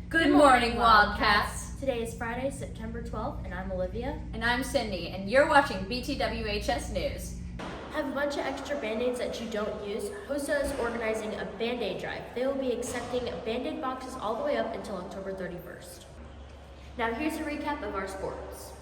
Good morning, Wildcats. Today is Friday, September 12th, and I'm Olivia. And I'm Cindy, and you're watching BTWHS News. Have a bunch of extra Band-Aids that you don't use? HOSA is organizing a Band-Aid drive. They will be accepting Band-Aid boxes all the way up until October 31st. Now here's a recap of our sports.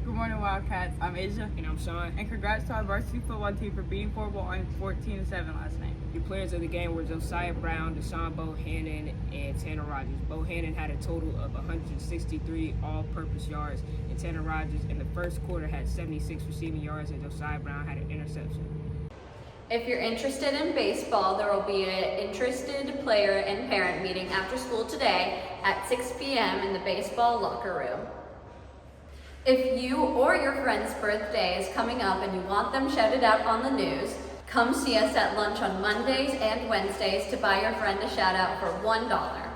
Good morning, Wildcats. I'm Asia. And I'm Sean. And congrats to our varsity football team for beating Fort Walton 14-7 last night. The players of the game were Josiah Brown, Deshaun Bohannon, and Tanner Rogers. Bohannon had a total of 163 all-purpose yards, and Tanner Rogers in the first quarter had 76 receiving yards, and Josiah Brown had an interception. If you're interested in baseball, there will be an interested player and parent meeting after school today at 6 p.m. in the baseball locker room. If you or your friend's birthday is coming up and you want them shouted out on the news, come see us at lunch on Mondays and Wednesdays to buy your friend a shout out for $1.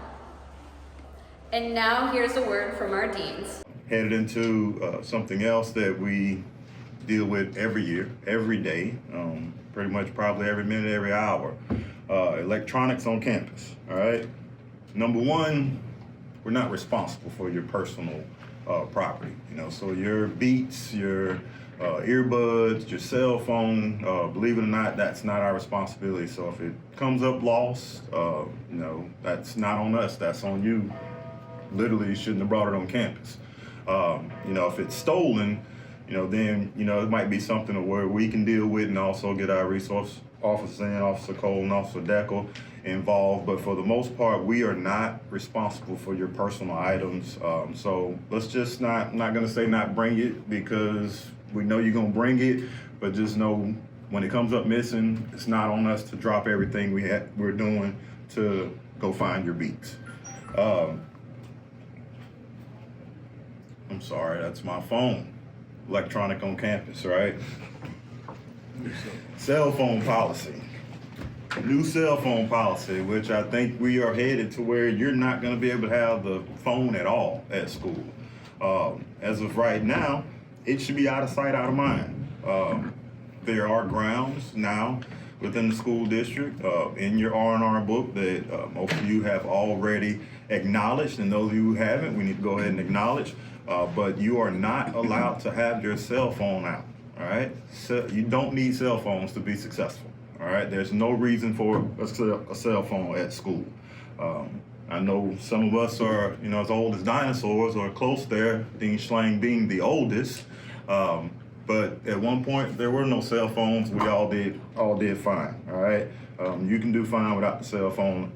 And now here's a word from our deans. Headed into something else that we deal with every year, every day, pretty much probably every minute, every hour. Electronics on campus, all right? Number one, we're not responsible for your personal property, so your Beats, your earbuds, your cell phone, believe it or not, that's not our responsibility. So if it comes up lost, that's not on us, that's on you. Literally, you shouldn't have brought it on campus. If it's stolen, then, it might be something where we can deal with and also get our resource officers in, Officer Cole and Officer Deckel involved. But for the most part, we are not responsible for your personal items. So let's just not gonna say not bring it, because we know you're gonna bring it, but just know when it comes up missing, it's not on us to drop everything we're doing to go find your Beats. I'm sorry, that's my phone. Electronic on campus, right? Cell phone policy. New cell phone policy, which I think we are headed to where you're not going to be able to have the phone at all at school. As of right now, it should be out of sight, out of mind. There are grounds now within the school district in your R&R book that most of you have already acknowledged, and those of you who haven't, we need to go ahead and acknowledge. But you are not allowed to have your cell phone out, all right? So you don't need cell phones to be successful, all right? There's no reason for a cell phone at school. I know some of us are, as old as dinosaurs or close there, Dean Schlang being the oldest. But at one point, there were no cell phones. We all did fine, all right? You can do fine without the cell phone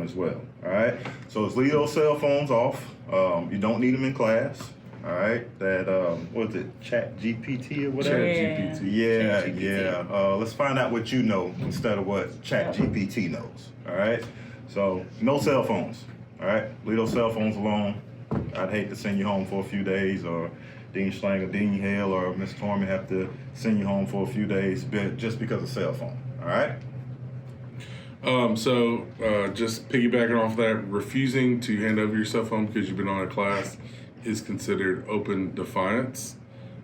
as well, all right? So let's leave those cell phones off. You don't need them in class, all right? That, what is it, ChatGPT or whatever? ChatGPT. Yeah. Let's find out what you know instead of what ChatGPT knows, all right? So no cell phones, all right? Leave those cell phones alone. I'd hate to send you home for a few days, or Dean Schlang or Dean Hale or Ms. Torman have to send you home for a few days just because of cell phone, all right? Just piggybacking off that, refusing to hand over your cell phone because you've been on a class is considered open defiance.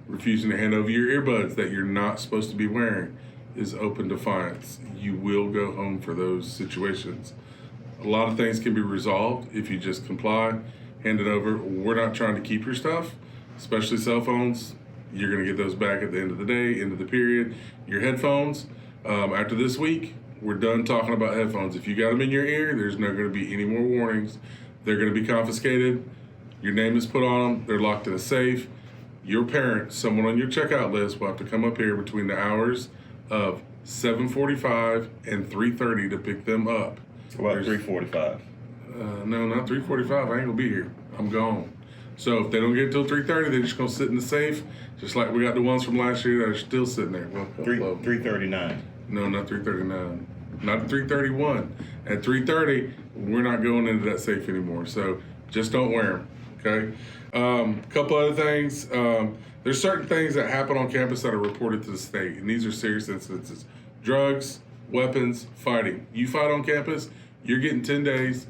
Refusing to hand over your earbuds that you're not supposed to be wearing is open defiance. You will go home for those situations. A lot of things can be resolved if you just comply, hand it over. We're not trying to keep your stuff, especially cell phones. You're going to get those back at the end of the day, end of the period. Your headphones, after this week, we're done talking about headphones. If you got them in your ear, there's not going to be any more warnings. They're going to be confiscated. Your name is put on them. They're locked in a safe. Your parent, someone on your checkout list, will have to come up here between the hours of 7:45 and 3:30 to pick them up. About 3:45. No, not 3:45. I ain't going to be here. I'm gone. So if they don't get it till 3:30, they're just going to sit in the safe, just like we got the ones from last year that are still sitting there. Well, 3:39. No, not 3:39. Not 3:31. At 3:30, we're not going into that safe anymore. So just don't wear them, okay? Couple other things. There's certain things that happen on campus that are reported to the state, and these are serious incidences. Drugs, weapons, fighting. You fight on campus, you're getting 10 days.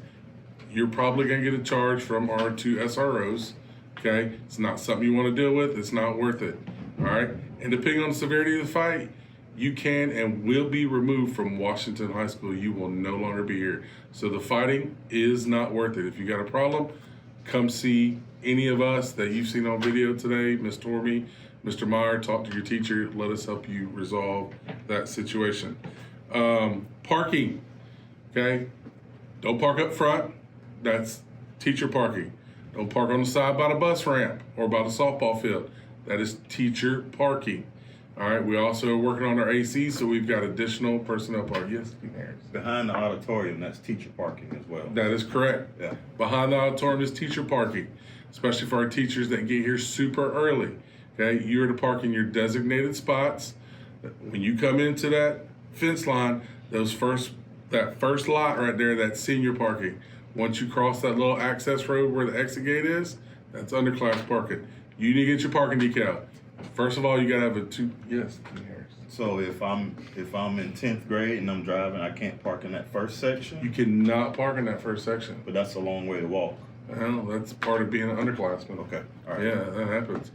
You're probably going to get a charge from our 2 SROs, okay? It's not something you want to deal with. It's not worth it, all right? And depending on the severity of the fight, you can and will be removed from Washington High School. You will no longer be here. So the fighting is not worth it. If you got a problem, come see any of us that you've seen on video today, Ms. Tormey, Mr. Meyer, talk to your teacher. Let us help you resolve that situation. Parking, okay? Don't park up front. That's teacher parking. Don't park on the side by the bus ramp or by the softball field. That is teacher parking. All right, we also are working on our AC, so we've got additional personnel parking. Yes, Dean Harris. Behind the auditorium, that's teacher parking as well. That is correct. Yeah. Behind the auditorium is teacher parking, especially for our teachers that get here super early. Okay, you are to park in your designated spots. When you come into that fence line, that first lot right there, that's senior parking. Once you cross that little access road where the exit gate is, that's underclass parking. You need to get your parking decal. First of all, you gotta have yes, Dean Harris. So if I'm in 10th grade and I'm driving, I can't park in that first section, You cannot park in that first section. but that's a long way to walk. Well, that's part of being an underclassman. Okay, all right. Yeah, that happens.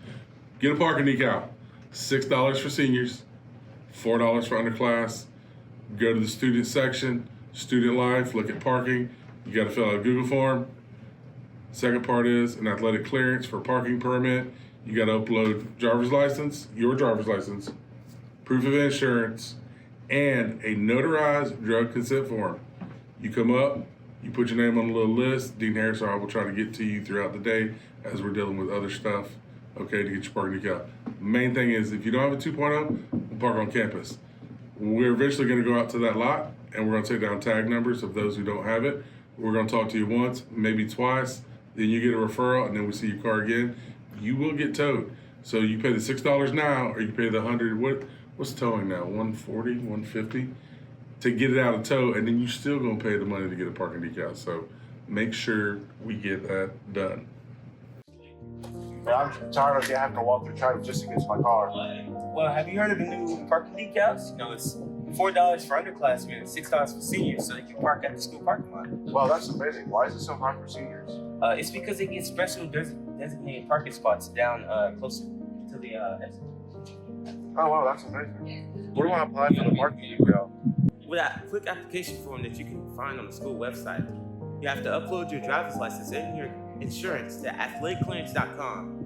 Get a parking decal. $6 for seniors, $4 for underclass. Go to the student section, student life, look at parking. You got to fill out a Google form. Second part is an athletic clearance for parking permit. You got to upload your driver's license, proof of insurance, and a notarized drug consent form. You come up, you put your name on a little list. Dean Harris or I will try to get to you throughout the day as we're dealing with other stuff, okay, to get your parking decal. Main thing is if you don't have a 2.0, we'll park on campus. We're eventually going to go out to that lot and we're going to take down tag numbers of those who don't have it. We're going to talk to you once, maybe twice, then you get a referral and then we see your car again. You will get towed. So you pay the $6 now or you pay the $100, what's towing now, $140, $150 to get it out of tow, and then you're still going to pay the money to get a parking decal. So make sure we get that done. Man, I'm tired of having to walk through traffic just to get to my car. Well, have you heard of the new parking decals? You know, it's $4 for underclassmen and $6 for seniors, so they can park at the school parking lot. Wow, that's amazing. Why is it so hard for seniors? It's because they get special designated parking spots down closer to the exit. Oh, wow, that's amazing. Where do I apply for the parking decal? With that quick application form that you can find on the school website, you have to upload your driver's license and your insurance to athleticclearance.com.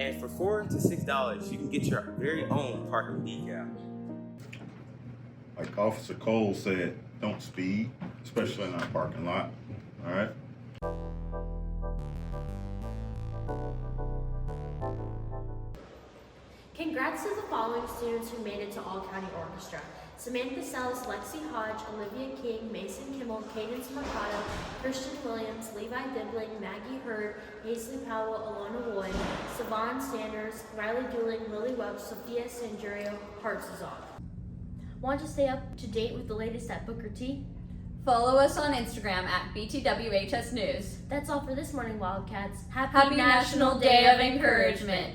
And for $4 to $6, you can get your very own parking decal. Like Officer Cole said, don't speed, especially in our parking lot. All right. Congrats to the following students who made it to All-County Orchestra: Samantha Sells, Lexi Hodge, Olivia King, Mason Kimmel, Cadence Mercado, Christian Williams, Levi Dibling, Maggie Hurd, Hazley Powell, Alona Lloyd, Savon Sanders, Riley Dooling, Lily Webb, Sophia Sanjurio, Hartzazov. Want to stay up to date with the latest at Booker T? Follow us on Instagram at BTWHS News. That's all for this morning, Wildcats. Happy National Day of Encouragement.